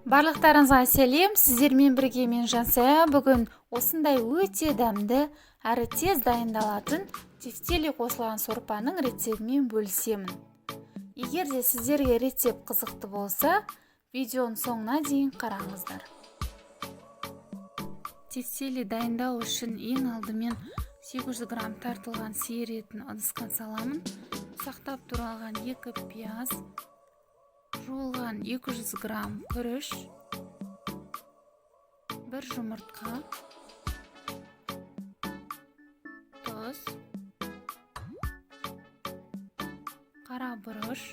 Барлықтарыңызға сәлем, сіздермен бірге мен Жансая. Бүгін осындай өте дәмді әрі тез дайындалатын тефтели қосылған сорпаның рецептімен бөлісемін. Егер де сіздерге рецепт қызықты болса, видеоның соңына дейін қараңыздар. Тефтели дайындау үшін ең алдымен 800 грамм тартылған сиыр етін ыдысқа саламын. Ұсақтап туралған 2 пияз, жуылған 200 грамм күріш, 1 жұмыртқа, тұз, қара бұрыш,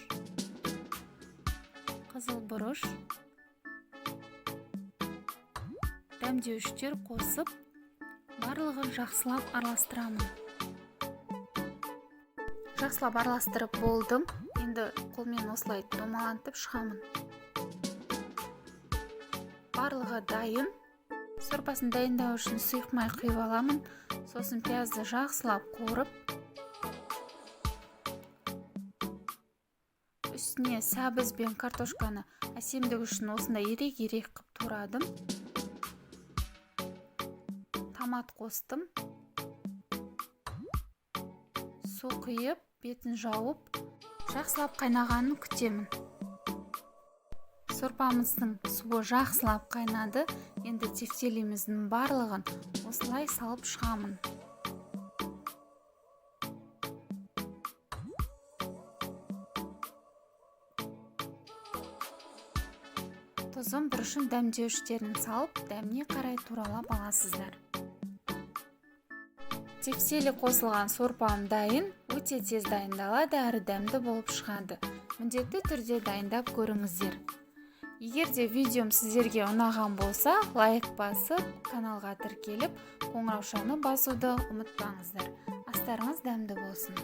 қызыл бұрыш, дәмдеуіштер қосып, барлығын жақсылап араластырамын. Жақсылап араластырып болдым. Енді қолмен осылай домалантып шығамын. Барлығы дайын. Сорпасын дайындау үшін сұйық май құйып аламын. Сосын пиязды жақсылап қуырып, үстіне сәбіз бен картошканы әсемдік үшін осындай ирек-ирек қып турадым. Томат қостым. Су құйып, бетін жауып, жақсылап қайнағанын күтемін. Сорпамыздың суы жақсылап қайнады. Енді тефтелиміздің барлығын осылай салып шығамын. Тұзын бұрышын дәмдеуіштерін салып, дәміне қарай туралап аласыздар. Тефтели қосылған сорпам дайын, өте тез дайындалады, әрі дәмді болып шығады. Міндетті түрде дайындап көріңіздер. Егер де видеом сіздерге ұнаған болса, лайк басып, каналға тіркеліп, қоңыраушаны басуды ұмытпаңыздар. Астарыңыз дәмді болсын.